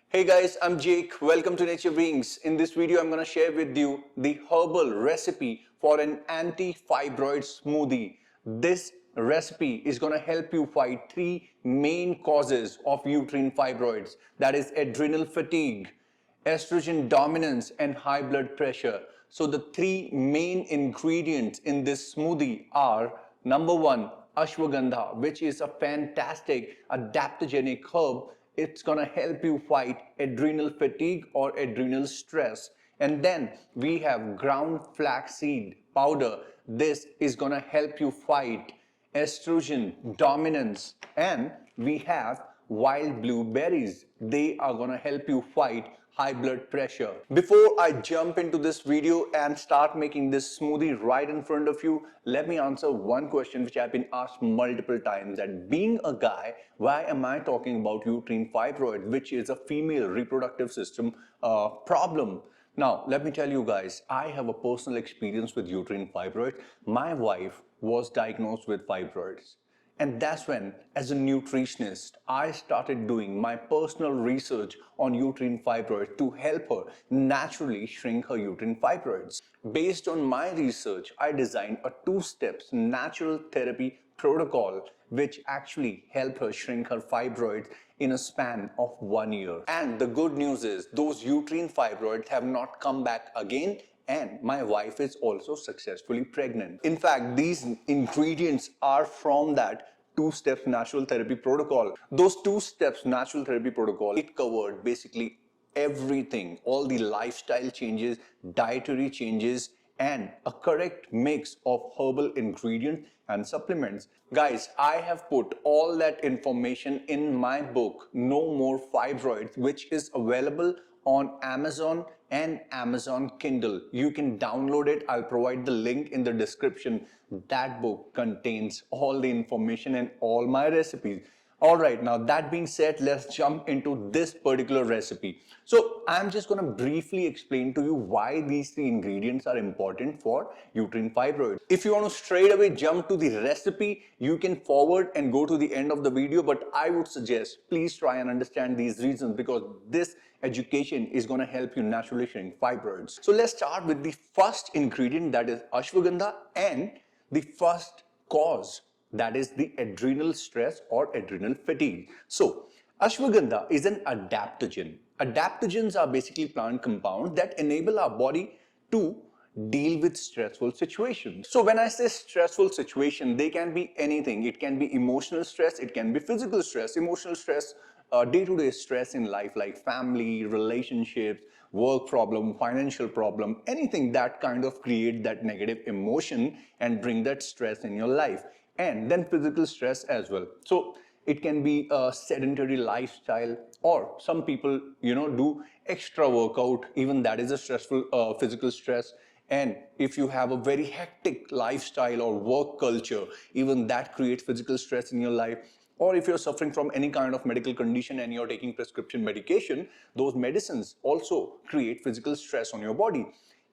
Hey guys, I'm Jake. Welcome to NatureBeings. In this video, I'm going to share with you the herbal recipe for an anti-fibroid smoothie. This recipe is going to help you fight three main causes of uterine fibroids. That is adrenal fatigue, estrogen dominance, and high blood pressure. So the three main ingredients in this smoothie are number one, Ashwagandha, which is a fantastic adaptogenic herb. It's gonna help you fight adrenal fatigue or adrenal stress. And then we have ground flaxseed powder. This is gonna help you fight estrogen dominance. And we have wild blueberries. They are gonna help you fight high blood pressure. Before I jump into this video and start making this smoothie right in front of you, let me answer one question which I've been asked multiple times, that being a guy, why am I talking about uterine fibroid, which is a female reproductive system problem? Now, let me tell you guys, I have a personal experience with uterine fibroid. My wife was diagnosed with fibroids. And that's when, as a nutritionist, I started doing my personal research on uterine fibroids to help her naturally shrink her uterine fibroids. Based on my research, I designed a two-step natural therapy protocol which actually helped her shrink her fibroids in a span of 1 year. And the good news is those uterine fibroids have not come back again, and my wife is also successfully pregnant. In fact, these ingredients are from that two-step natural therapy protocol. Those two steps natural therapy protocol, it covered basically everything, all the lifestyle changes, dietary changes, and a correct mix of herbal ingredients and supplements. Guys, I have put all that information in my book, No More Fibroids, which is available on Amazon and Amazon Kindle. You can download it. I'll provide the link in the description. That book contains all the information and all my recipes. All right, now that being said, let's jump into this particular recipe. So I'm just going to briefly explain to you why these three ingredients are important for uterine fibroids. If you want to straight away jump to the recipe, you can forward and go to the end of the video, but I would suggest please try and understand these reasons, because this education is going to help you naturally shrink fibroids. So let's start with the first ingredient, that is ashwagandha, and the first cause, that is the adrenal stress or adrenal fatigue. So ashwagandha is an adaptogen. Adaptogens are basically plant compounds that enable our body to deal with stressful situations. So when I say stressful situation, they can be anything. It can be emotional stress, it can be physical stress, emotional stress, day-to-day stress in life like family, relationships, work problem, financial problem, anything that kind of create that negative emotion and bring that stress in your life. And then physical stress as well. So it can be a sedentary lifestyle, or some people, do extra workout. Even that is a stressful physical stress. And if you have a very hectic lifestyle or work culture, even that creates physical stress in your life. Or if you're suffering from any kind of medical condition and you're taking prescription medication, those medicines also create physical stress on your body.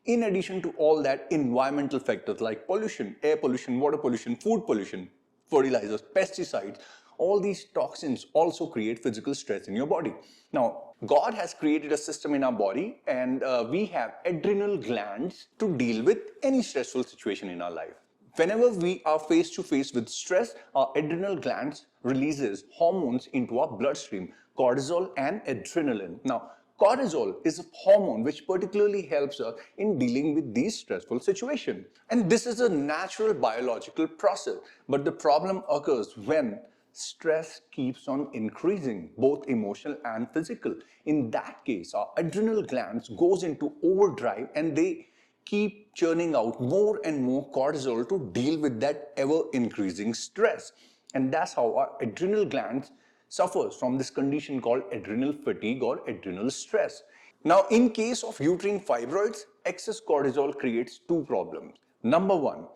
In addition to all that, environmental factors like pollution, air pollution, water pollution, food pollution, fertilizers, pesticides, all these toxins also create physical stress in your body. Now, God has created a system in our body, and we have adrenal glands to deal with any stressful situation in our life. Whenever we are face to face with stress, our adrenal glands releases hormones into our bloodstream, cortisol and adrenaline. Now, cortisol is a hormone which particularly helps us in dealing with these stressful situations. And this is a natural biological process. But the problem occurs when stress keeps on increasing, both emotional and physical. In that case, our adrenal glands goes into overdrive and they keep churning out more and more cortisol to deal with that ever increasing stress. And that's how our adrenal glands suffers from this condition called adrenal fatigue or adrenal stress. Now, in case of uterine fibroids, excess cortisol creates two problems. Number one,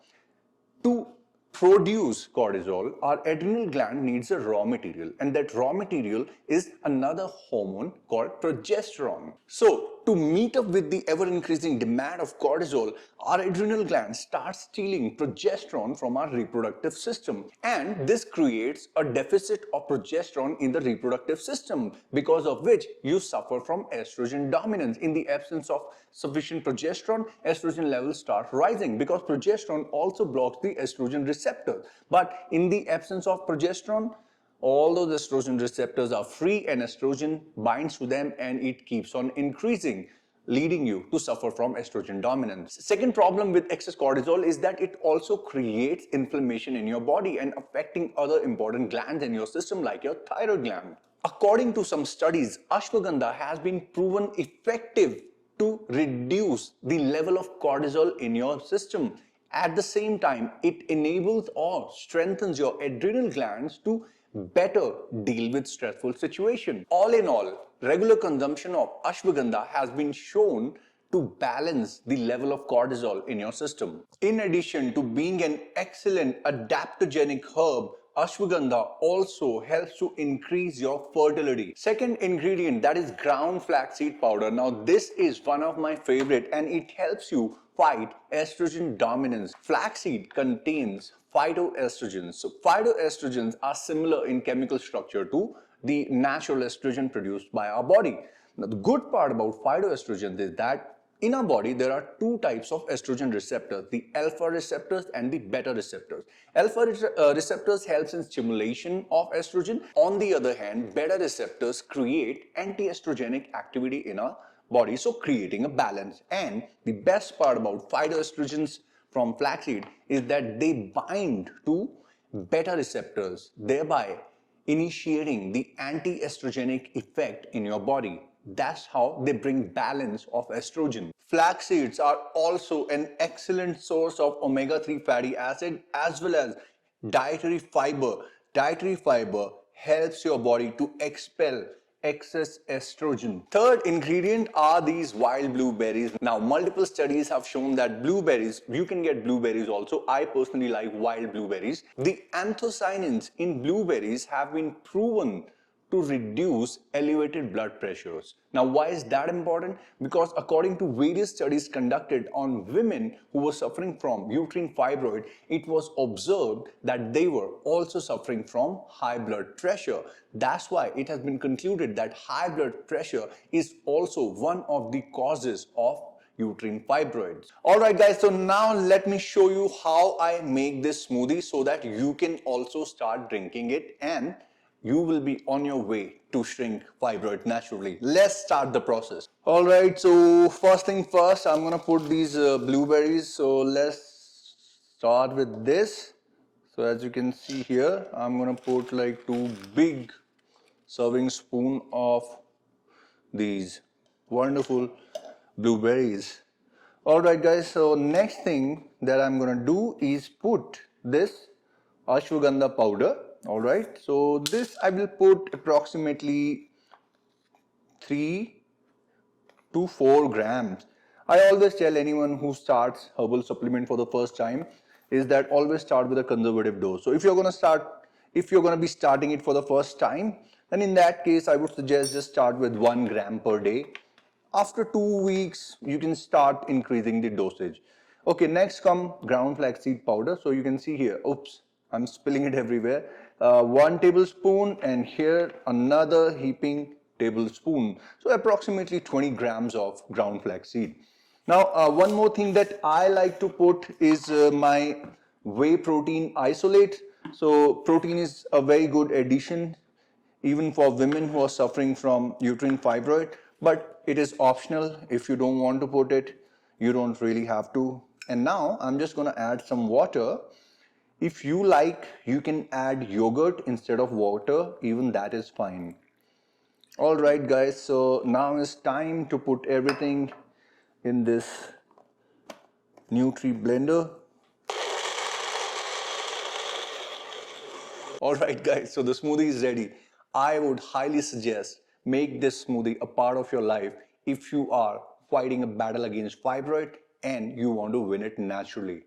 to produce cortisol, our adrenal gland needs a raw material, and that raw material is another hormone called progesterone. So to meet up with the ever-increasing demand of cortisol, our adrenal glands start stealing progesterone from our reproductive system. And this creates a deficit of progesterone in the reproductive system, because of which you suffer from estrogen dominance. In the absence of sufficient progesterone, estrogen levels start rising because progesterone also blocks the estrogen receptor. But in the absence of progesterone, all those estrogen receptors are free and estrogen binds to them and it keeps on increasing, leading you to suffer from estrogen dominance. Second problem with excess cortisol is that it also creates inflammation in your body and affecting other important glands in your system like your thyroid gland. According to some studies, ashwagandha has been proven effective to reduce the level of cortisol in your system. At the same time, it enables or strengthens your adrenal glands to better deal with stressful situations. All in all, regular consumption of ashwagandha has been shown to balance the level of cortisol in your system. In addition to being an excellent adaptogenic herb, ashwagandha also helps to increase your fertility. Second ingredient, that is ground flaxseed powder. Now this is one of my favorite and it helps you fight estrogen dominance. Flaxseed contains phytoestrogens. So phytoestrogens are similar in chemical structure to the natural estrogen produced by our body. Now the good part about phytoestrogens is that in our body, there are two types of estrogen receptors, the alpha receptors and the beta receptors. Alpha receptors helps in stimulation of estrogen. On the other hand, beta receptors create anti-estrogenic activity in our body, so creating a balance. And the best part about phytoestrogens from flaxseed is that they bind to beta receptors, thereby initiating the anti-estrogenic effect in your body. That's how they bring balance of estrogen. Flax seeds are also an excellent source of omega-3 fatty acid as well as dietary fiber. Dietary fiber helps your body to expel excess estrogen. Third ingredient are these wild blueberries. Now, multiple studies have shown that blueberries, you can get blueberries also. I personally like wild blueberries. The anthocyanins in blueberries have been proven to reduce elevated blood pressures. Now, why is that important? Because according to various studies conducted on women who were suffering from uterine fibroid, it was observed that they were also suffering from high blood pressure. That's why it has been concluded that high blood pressure is also one of the causes of uterine fibroids. Alright guys, so now let me show you how I make this smoothie so that you can also start drinking it and you will be on your way to shrink fibroids naturally. Let's start the process. Alright, so first thing first, I'm gonna put these blueberries. So let's start with this. So as you can see here, I'm gonna put like 2 big serving spoon of these wonderful blueberries. Alright guys, so next thing that I'm gonna do is put this ashwagandha powder. Alright, so this I will put approximately 3 to 4 grams. I always tell anyone who starts herbal supplement for the first time is that always start with a conservative dose. So if you're going to be starting it for the first time, then in that case I would suggest just start with 1 gram per day. After 2 weeks, you can start increasing the dosage. Okay, next come ground flaxseed powder. So you can see here, oops, I'm spilling it everywhere. 1 tablespoon and here another heaping tablespoon. So approximately 20 grams of ground flaxseed. Now one more thing that I like to put is my whey protein isolate. So protein is a very good addition even for women who are suffering from uterine fibroid, but it is optional. If you don't want to put it, you don't really have to. And now I'm just going to add some water. If you like, you can add yogurt instead of water, even that is fine. Alright guys, so now it's time to put everything in this Nutri blender. Alright guys, so the smoothie is ready. I would highly suggest make this smoothie a part of your life if you are fighting a battle against fibroid and you want to win it naturally.